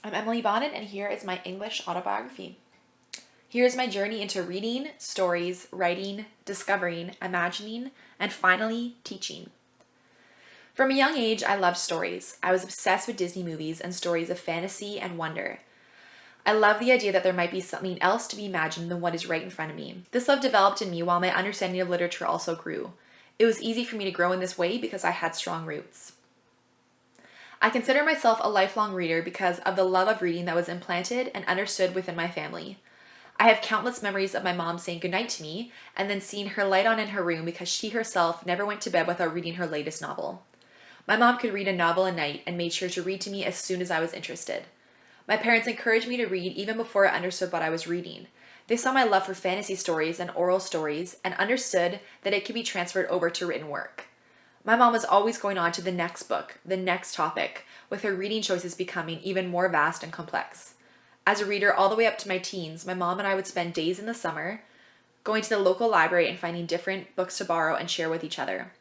I'm Emily Bonnett, and here is my English autobiography. Here is my journey into reading, stories, writing, discovering, imagining, and finally, teaching. From a young age, I loved stories. I was obsessed with Disney movies and stories of fantasy and wonder. I loved the idea that there might be something else to be imagined than what is right in front of me. This love developed in me while my understanding of literature also grew. It was easy for me to grow in this way because I had strong roots. I consider myself a lifelong reader because of the love of reading that was implanted and understood within my family. I have countless memories of my mom saying goodnight to me and then seeing her light on in her room because she herself never went to bed without reading her latest novel. My mom could read a novel a night and made sure to read to me as soon as I was interested. My parents encouraged me to read even before I understood what I was reading. They saw my love for fantasy stories and oral stories and understood that it could be transferred over to written work. My mom was always going on to the next book, the next topic, with her reading choices becoming even more vast and complex. As a reader all the way up to my teens, my mom and I would spend days in the summer going to the local library and finding different books to borrow and share with each other.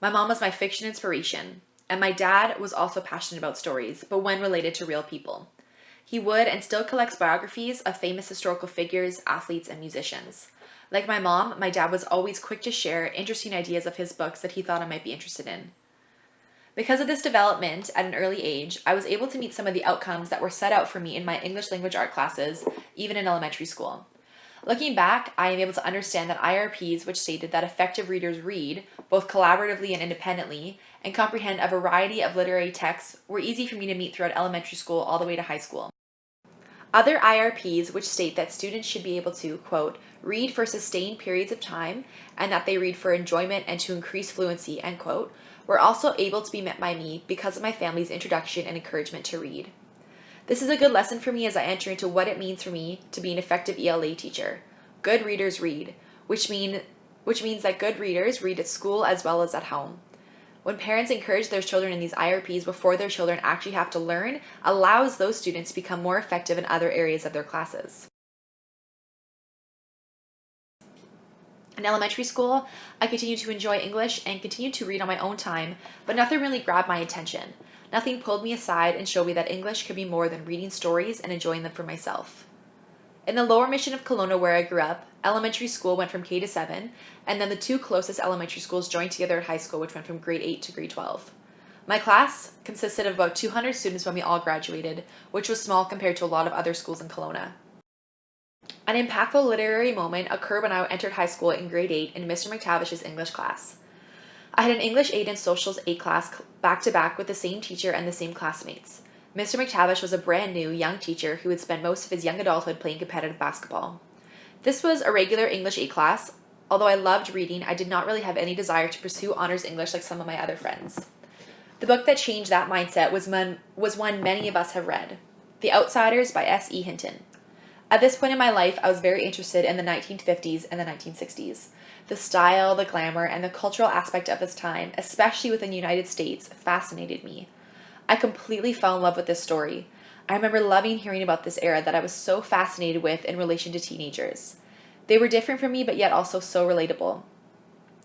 My mom was my fiction inspiration, and my dad was also passionate about stories, but when related to real people. He would and still collects biographies of famous historical figures, athletes, and musicians. Like my mom, my dad was always quick to share interesting ideas of his books that he thought I might be interested in. Because of this development at an early age, I was able to meet some of the outcomes that were set out for me in my English language art classes, even in elementary school. Looking back, I am able to understand that IRPs, which stated that effective readers read, both collaboratively and independently, and comprehend a variety of literary texts, were easy for me to meet throughout elementary school all the way to high school. Other IRPs, which state that students should be able to, quote, read for sustained periods of time and that they read for enjoyment and to increase fluency, end quote, were also able to be met by me because of my family's introduction and encouragement to read. This is a good lesson for me as I enter into what it means for me to be an effective ELA teacher. Good readers read, which means that good readers read at school as well as at home. When parents encourage their children in these IRPs before their children actually have to learn, allows those students to become more effective in other areas of their classes. In elementary school, I continued to enjoy English and continued to read on my own time, but nothing really grabbed my attention. Nothing pulled me aside and showed me that English could be more than reading stories and enjoying them for myself. In the lower mission of Kelowna where I grew up, elementary school went from K to 7, and then the two closest elementary schools joined together at high school, which went from grade 8 to grade 12. My class consisted of about 200 students when we all graduated, which was small compared to a lot of other schools in Kelowna. An impactful literary moment occurred when I entered high school in grade 8 in Mr. McTavish's English class. I had an English 8 and Socials 8 class back-to-back with the same teacher and the same classmates. Mr. McTavish was a brand new, young teacher who would spend most of his young adulthood playing competitive basketball. This was a regular English 8 class. Although I loved reading, I did not really have any desire to pursue honors English like some of my other friends. The book that changed that mindset was one many of us have read, The Outsiders by S.E. Hinton. At this point in my life, I was very interested in the 1950s and the 1960s. The style, the glamour, and the cultural aspect of this time, especially within the United States, fascinated me. I completely fell in love with this story. I remember loving hearing about this era that I was so fascinated with in relation to teenagers. They were different from me, but yet also so relatable.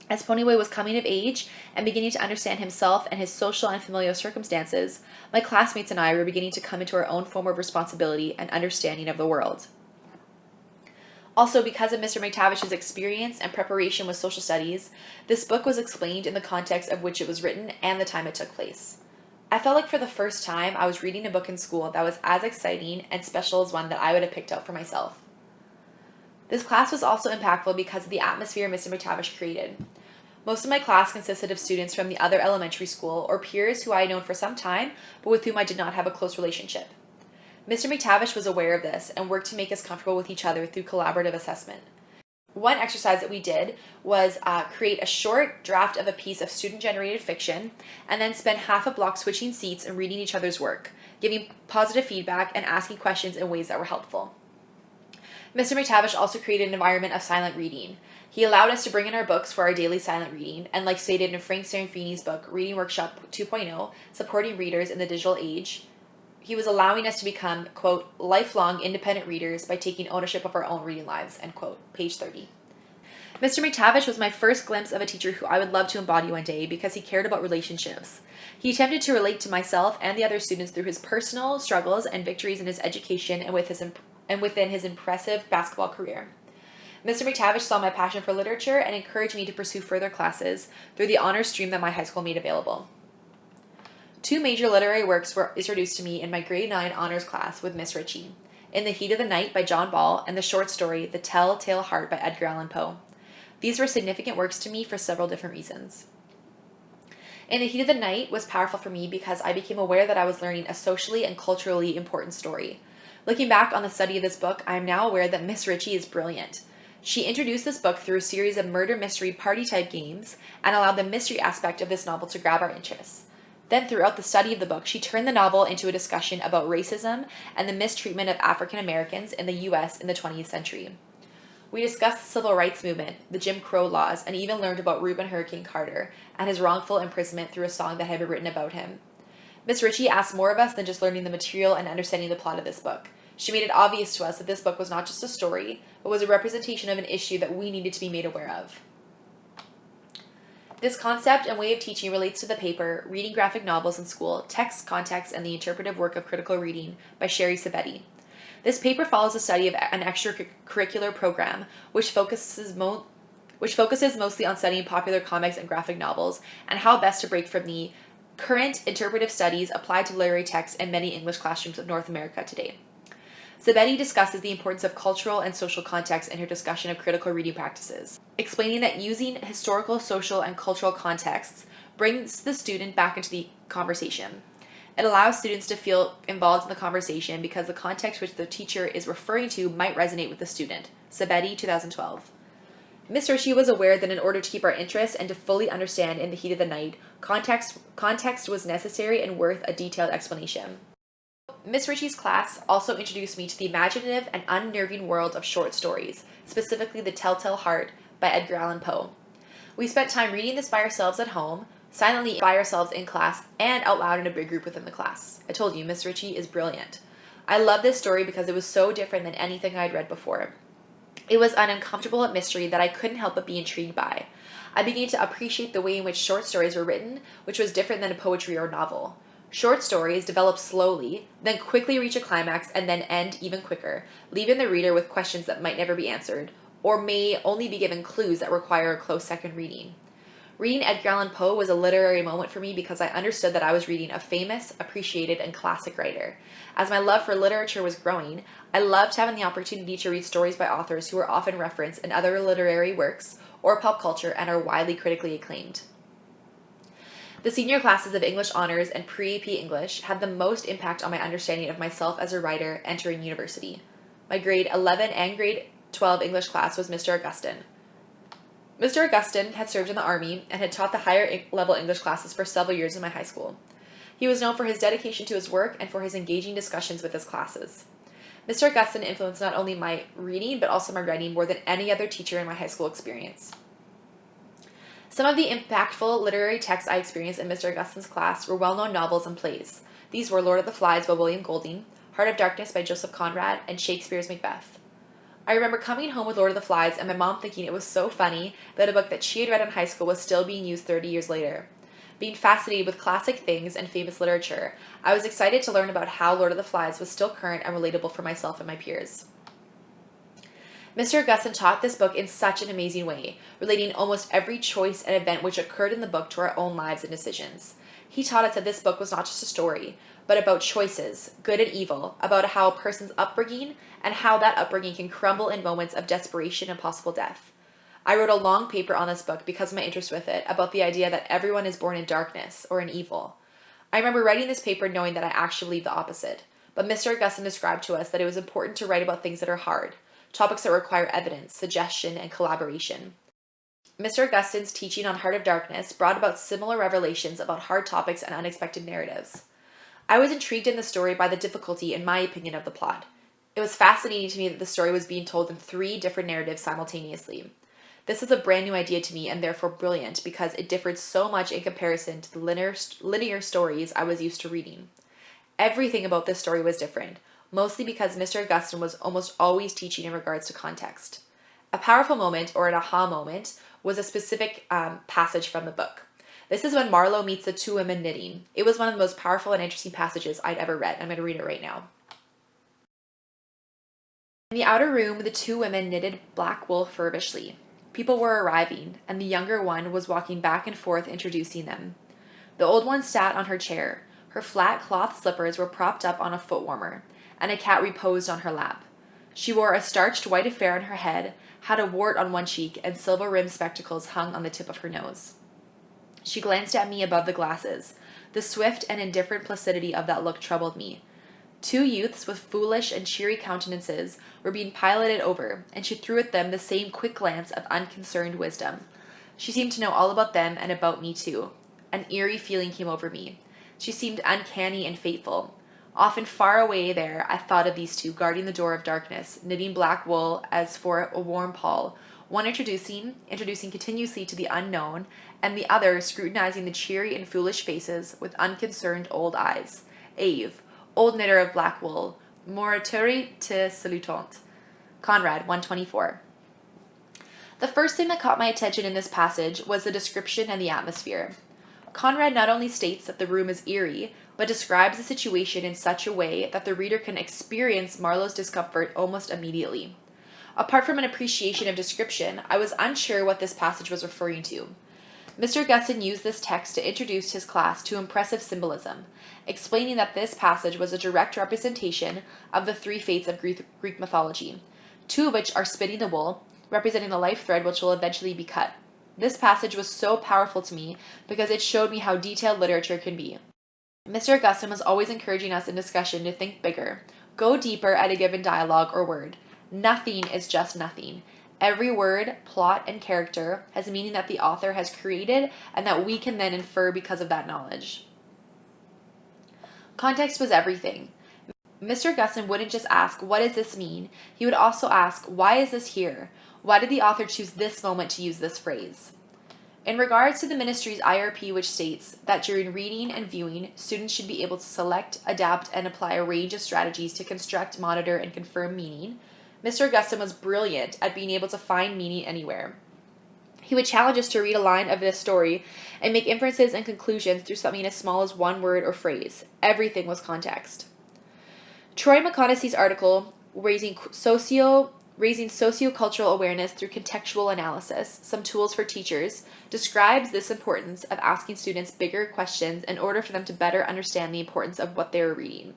As Ponyboy was coming of age and beginning to understand himself and his social and familial circumstances, my classmates and I were beginning to come into our own form of responsibility and understanding of the world. Also, because of Mr. McTavish's experience and preparation with social studies, this book was explained in the context of which it was written and the time it took place. I felt like for the first time I was reading a book in school that was as exciting and special as one that I would have picked out for myself. This class was also impactful because of the atmosphere Mr. McTavish created. Most of my class consisted of students from the other elementary school or peers who I had known for some time, but with whom I did not have a close relationship. Mr. McTavish was aware of this and worked to make us comfortable with each other through collaborative assessment. One exercise that we did was create a short draft of a piece of student-generated fiction and then spend half a block switching seats and reading each other's work, giving positive feedback and asking questions in ways that were helpful. Mr. McTavish also created an environment of silent reading. He allowed us to bring in our books for our daily silent reading, and like stated in Frank Serafini's book, Reading Workshop 2.0, Supporting Readers in the Digital Age, he was allowing us to become, quote, lifelong independent readers by taking ownership of our own reading lives, end quote, page 30. Mr. McTavish was my first glimpse of a teacher who I would love to embody one day because he cared about relationships. He attempted to relate to myself and the other students through his personal struggles and victories in his education and within his impressive basketball career. Mr. McTavish saw my passion for literature and encouraged me to pursue further classes through the honors stream that my high school made available. Two major literary works were introduced to me in my grade 9 honors class with Miss Ritchie: In the Heat of the Night by John Ball and the short story The Tell-Tale Heart by Edgar Allan Poe. These were significant works to me for several different reasons. In the Heat of the Night was powerful for me because I became aware that I was learning a socially and culturally important story. Looking back on the study of this book, I am now aware that Miss Ritchie is brilliant. She introduced this book through a series of murder mystery party-type games and allowed the mystery aspect of this novel to grab our interest. Then, throughout the study of the book, she turned the novel into a discussion about racism and the mistreatment of African Americans in the U.S. in the 20th century. We discussed the civil rights movement, the Jim Crow laws, and even learned about Reuben Hurricane Carter and his wrongful imprisonment through a song that had been written about him. Miss Ritchie asked more of us than just learning the material and understanding the plot of this book. She made it obvious to us that this book was not just a story, but was a representation of an issue that we needed to be made aware of. This concept and way of teaching relates to the paper Reading Graphic Novels in School, Text, Context, and the Interpretive Work of Critical Reading by Sherry Sabeti. This paper follows the study of an extracurricular program which focuses mostly on studying popular comics and graphic novels and how best to break from the current interpretive studies applied to literary texts in many English classrooms of North America today. Sabeti discusses the importance of cultural and social context in her discussion of critical reading practices, explaining that using historical, social, and cultural contexts brings the student back into the conversation. It allows students to feel involved in the conversation because the context which the teacher is referring to might resonate with the student. Sabeti, 2012. Miss Ritchie was aware that in order to keep our interest and to fully understand In the Heat of the Night, context was necessary and worth a detailed explanation. Miss Ritchie's class also introduced me to the imaginative and unnerving world of short stories, specifically The Tell-Tale Heart by Edgar Allan Poe. We spent time reading this by ourselves at home, silently by ourselves in class, and out loud in a big group within the class. I told you, Miss Ritchie is brilliant. I love this story because it was so different than anything I'd read before. It was an uncomfortable mystery that I couldn't help but be intrigued by. I began to appreciate the way in which short stories were written, which was different than a poetry or novel. Short stories develop slowly, then quickly reach a climax, and then end even quicker, leaving the reader with questions that might never be answered, or may only be given clues that require a close second reading. Reading Edgar Allan Poe was a literary moment for me because I understood that I was reading a famous, appreciated, and classic writer. As my love for literature was growing, I loved having the opportunity to read stories by authors who are often referenced in other literary works or pop culture and are widely critically acclaimed. The senior classes of English Honors and Pre-AP English had the most impact on my understanding of myself as a writer entering university. My grade 11 and grade 12 English class was Mr. Augustin. Mr. Augustin had served in the Army and had taught the higher level English classes for several years in my high school. He was known for his dedication to his work and for his engaging discussions with his classes. Mr. Augustin influenced not only my reading but also my writing more than any other teacher in my high school experience. Some of the impactful literary texts I experienced in Mr. Augustin's class were well-known novels and plays. These were Lord of the Flies by William Golding, Heart of Darkness by Joseph Conrad, and Shakespeare's Macbeth. I remember coming home with Lord of the Flies and my mom thinking it was so funny that a book that she had read in high school was still being used 30 years later. Being fascinated with classic things and famous literature, I was excited to learn about how Lord of the Flies was still current and relatable for myself and my peers. Mr. Augustin taught this book in such an amazing way, relating almost every choice and event which occurred in the book to our own lives and decisions. He taught us that this book was not just a story, but about choices, good and evil, about how a person's upbringing and how that upbringing can crumble in moments of desperation and possible death. I wrote a long paper on this book because of my interest with it, about the idea that everyone is born in darkness or in evil. I remember writing this paper knowing that I actually believed the opposite, but Mr. Augustin described to us that it was important to write about things that are hard, topics that require evidence, suggestion, and collaboration. Mr. Augustin's teaching on Heart of Darkness brought about similar revelations about hard topics and unexpected narratives. I was intrigued in the story by the difficulty, in my opinion, of the plot. It was fascinating to me that the story was being told in 3 different narratives simultaneously. This is a brand new idea to me and therefore brilliant because it differed so much in comparison to the linear stories I was used to reading. Everything about this story was different, mostly because Mr. Augustin was almost always teaching in regards to context. A powerful moment, or an aha moment, was a specific passage from the book. This is when Marlowe meets the two women knitting. It was one of the most powerful and interesting passages I'd ever read. I'm going to read it right now. In the outer room, the two women knitted black wool feverishly. People were arriving, and the younger one was walking back and forth introducing them. The old one sat on her chair. Her flat cloth slippers were propped up on a foot warmer, and a cat reposed on her lap. She wore a starched white affair on her head, had a wart on one cheek, and silver-rimmed spectacles hung on the tip of her nose. She glanced at me above the glasses. The swift and indifferent placidity of that look troubled me. Two youths with foolish and cheery countenances were being piloted over, and she threw at them the same quick glance of unconcerned wisdom. She seemed to know all about them and about me too. An eerie feeling came over me. She seemed uncanny and fateful. Often far away there, I thought of these two guarding the door of darkness, knitting black wool as for a warm pall, one introducing continuously to the unknown, and the other scrutinizing the cheery and foolish faces with unconcerned old eyes. Ave, old knitter of black wool, morituri te salutant. Conrad, 124. The first thing that caught my attention in this passage was the description and the atmosphere. Conrad not only states that the room is eerie, but describes the situation in such a way that the reader can experience Marlowe's discomfort almost immediately. Apart from an appreciation of description, I was unsure what this passage was referring to. Mr. Guston used this text to introduce his class to impressive symbolism, explaining that this passage was a direct representation of the three fates of Greek mythology, two of which are spinning the wool, representing the life thread which will eventually be cut. This passage was so powerful to me because it showed me how detailed literature can be. Mr. Guston was always encouraging us in discussion to think bigger, go deeper at a given dialogue or word. Nothing is just nothing. Every word, plot, and character has meaning that the author has created and that we can then infer because of that knowledge. Context was everything. Mr. Guston wouldn't just ask, what does this mean? He would also ask, why is this here? Why did the author choose this moment to use this phrase? In regards to the ministry's IRP, which states that during reading and viewing, students should be able to select, adapt, and apply a range of strategies to construct, monitor, and confirm meaning, Mr. Guston was brilliant at being able to find meaning anywhere. He would challenge us to read a line of this story and make inferences and conclusions through something as small as one word or phrase. Everything was context. Troy McConachy's article, Raising Sociocultural Awareness Through Contextual Analysis, Some Tools for Teachers, describes this importance of asking students bigger questions in order for them to better understand the importance of what they are reading.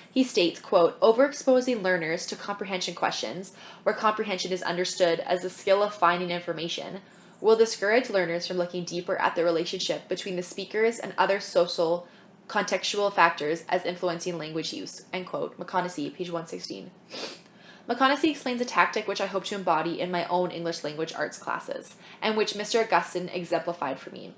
He states, quote, overexposing learners to comprehension questions, where comprehension is understood as the skill of finding information, will discourage learners from looking deeper at the relationship between the speakers and other social contextual factors as influencing language use, end quote. McConachy, page 116. McConachy explains a tactic which I hope to embody in my own English language arts classes, and which Mr. Guston exemplified for me.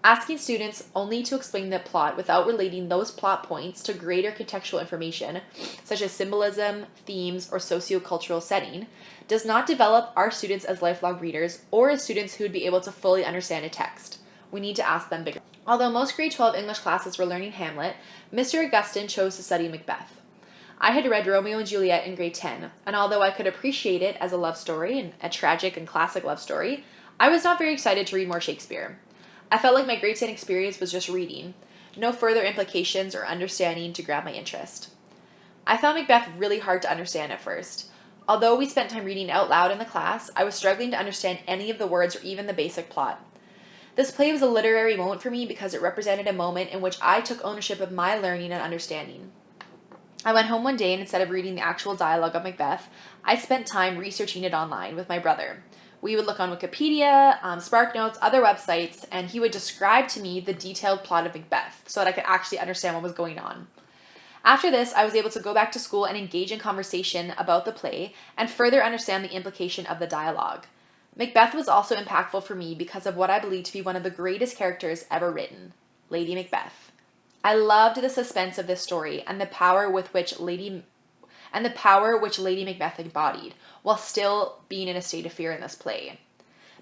Asking students only to explain the plot without relating those plot points to greater contextual information, such as symbolism, themes, or sociocultural setting, does not develop our students as lifelong readers or as students who would be able to fully understand a text. We need to ask them bigger. Although most grade 12 English classes were learning Hamlet, Mr. Guston chose to study Macbeth. I had read Romeo and Juliet in grade 10, and although I could appreciate it as a love story and a tragic and classic love story, I was not very excited to read more Shakespeare. I felt like my grade 10 experience was just reading, no further implications or understanding to grab my interest. I found Macbeth really hard to understand at first. Although we spent time reading out loud in the class, I was struggling to understand any of the words or even the basic plot. This play was a literary moment for me because it represented a moment in which I took ownership of my learning and understanding. I went home one day and instead of reading the actual dialogue of Macbeth, I spent time researching it online with my brother. We would look on Wikipedia, SparkNotes, other websites, and he would describe to me the detailed plot of Macbeth so that I could actually understand what was going on. After this, I was able to go back to school and engage in conversation about the play and further understand the implication of the dialogue. Macbeth was also impactful for me because of what I believe to be one of the greatest characters ever written, Lady Macbeth. I loved the suspense of this story and the power which Lady Macbeth embodied, while still being in a state of fear in this play.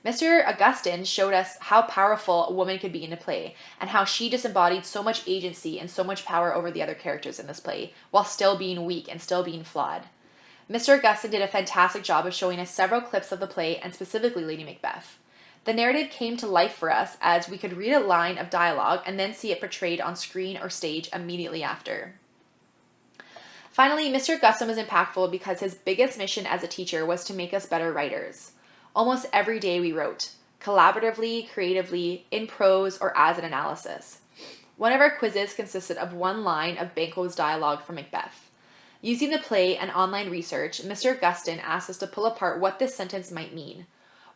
Mr. Guston showed us how powerful a woman could be in a play, and how she disembodied so much agency and so much power over the other characters in this play, while still being weak and still being flawed. Mr. Augustin did a fantastic job of showing us several clips of the play and specifically Lady Macbeth. The narrative came to life for us as we could read a line of dialogue and then see it portrayed on screen or stage immediately after. Finally, Mr. Augustin was impactful because his biggest mission as a teacher was to make us better writers. Almost every day we wrote, collaboratively, creatively, in prose, or as an analysis. One of our quizzes consisted of one line of Banquo's dialogue from Macbeth. Using the play and online research, Mr. Augustin asked us to pull apart what this sentence might mean.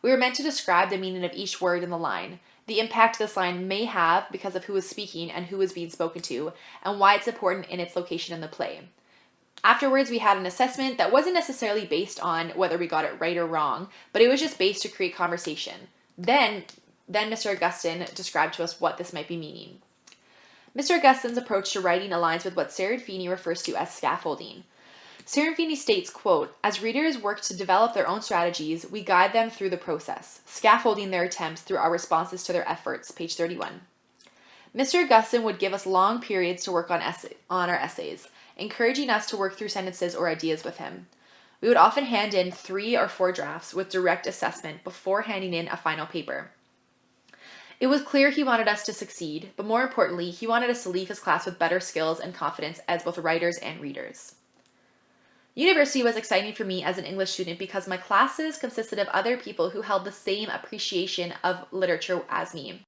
We were meant to describe the meaning of each word in the line, the impact this line may have because of who is speaking and who is being spoken to, and why it's important in its location in the play. Afterwards, we had an assessment that wasn't necessarily based on whether we got it right or wrong, but it was just based to create conversation. Then Mr. Augustin described to us what this might be meaning. Mr. Augustin's approach to writing aligns with what Serafini refers to as scaffolding. Serafini states, quote, "As readers work to develop their own strategies, we guide them through the process, scaffolding their attempts through our responses to their efforts," page 31. Mr. Augustin would give us long periods to work on our essays, encouraging us to work through sentences or ideas with him. We would often hand in 3 or 4 drafts with direct assessment before handing in a final paper. It was clear he wanted us to succeed, but more importantly, he wanted us to leave his class with better skills and confidence as both writers and readers. University was exciting for me as an English student because my classes consisted of other people who held the same appreciation of literature as me.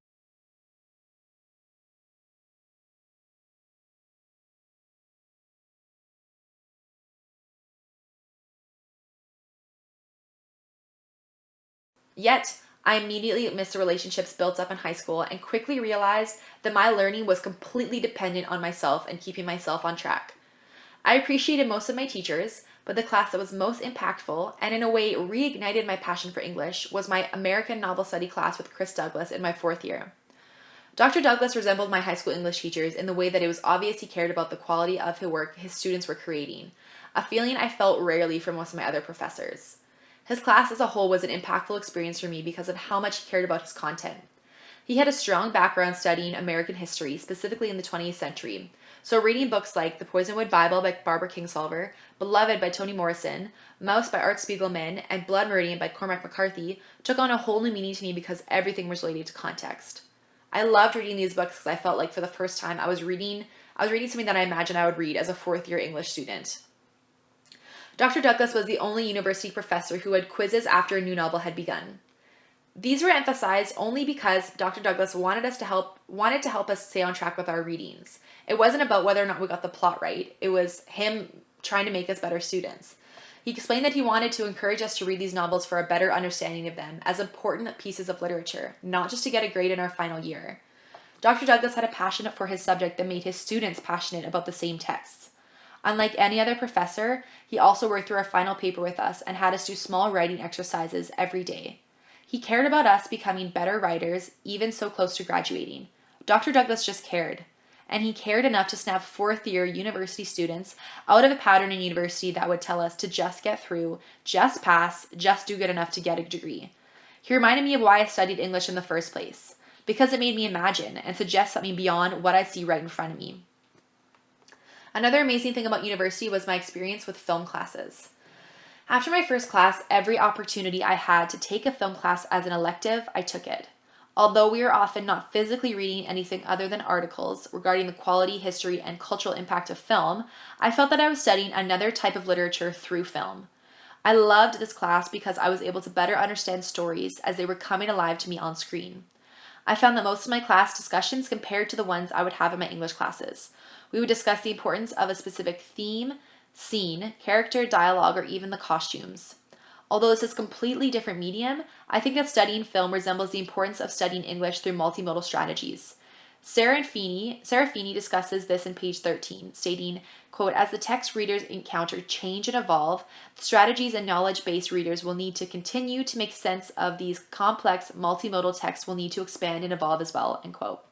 Yet, I immediately missed the relationships built up in high school and quickly realized that my learning was completely dependent on myself and keeping myself on track. I appreciated most of my teachers, but the class that was most impactful and in a way reignited my passion for English was my American Novel Study class with Chris Douglas in my 4th year. Dr. Douglas resembled my high school English teachers in the way that it was obvious he cared about the quality of the work his students were creating, a feeling I felt rarely from most of my other professors. His class as a whole was an impactful experience for me because of how much he cared about his content. He had a strong background studying American history, specifically in the 20th century, so reading books like The Poisonwood Bible by Barbara Kingsolver, Beloved by Toni Morrison, Mouse by Art Spiegelman, and Blood Meridian by Cormac McCarthy took on a whole new meaning to me because everything was related to context. I loved reading these books because I felt like for the first time I was reading something that I imagined I would read as a 4th year English student. Dr. Douglas was the only university professor who had quizzes after a new novel had begun. These were emphasized only because Dr. Douglas wanted to help us stay on track with our readings. It wasn't about whether or not we got the plot right. It was him trying to make us better students. He explained that he wanted to encourage us to read these novels for a better understanding of them as important pieces of literature, not just to get a grade in our final year. Dr. Douglas had a passion for his subject that made his students passionate about the same texts. Unlike any other professor, he also worked through our final paper with us and had us do small writing exercises every day. He cared about us becoming better writers, even so close to graduating. Dr. Douglas just cared. And he cared enough to snap 4th year university students out of a pattern in university that would tell us to just get through, just pass, just do good enough to get a degree. He reminded me of why I studied English in the first place, because it made me imagine and suggest something beyond what I see right in front of me. Another amazing thing about university was my experience with film classes. After my first class, every opportunity I had to take a film class as an elective, I took it. Although we are often not physically reading anything other than articles regarding the quality, history, and cultural impact of film, I felt that I was studying another type of literature through film. I loved this class because I was able to better understand stories as they were coming alive to me on screen. I found that most of my class discussions compared to the ones I would have in my English classes. We would discuss the importance of a specific theme, scene, character, dialogue, or even the costumes. Although this is a completely different medium, I think that studying film resembles the importance of studying English through multimodal strategies. Serafini discusses this in page 13, stating, quote, "As the text readers encounter change and evolve, the strategies and knowledge-based readers will need to continue to make sense of these complex multimodal texts will need to expand and evolve as well," end quote.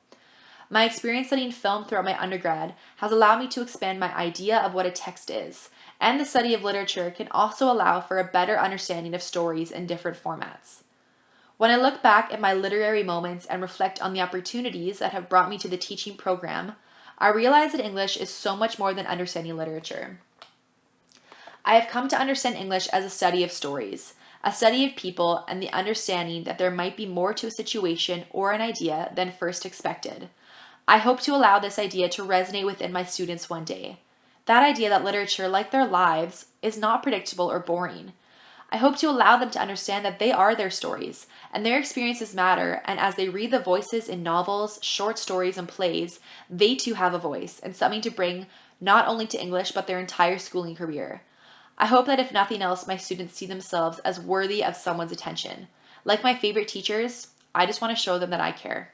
My experience studying film throughout my undergrad has allowed me to expand my idea of what a text is, and the study of literature can also allow for a better understanding of stories in different formats. When I look back at my literary moments and reflect on the opportunities that have brought me to the teaching program, I realize that English is so much more than understanding literature. I have come to understand English as a study of stories, a study of people, and the understanding that there might be more to a situation or an idea than first expected. I hope to allow this idea to resonate within my students one day. That idea that literature, like their lives, is not predictable or boring. I hope to allow them to understand that they are their stories, and their experiences matter, and as they read the voices in novels, short stories, and plays, they too have a voice and something to bring not only to English but their entire schooling career. I hope that if nothing else, my students see themselves as worthy of someone's attention. Like my favorite teachers, I just want to show them that I care.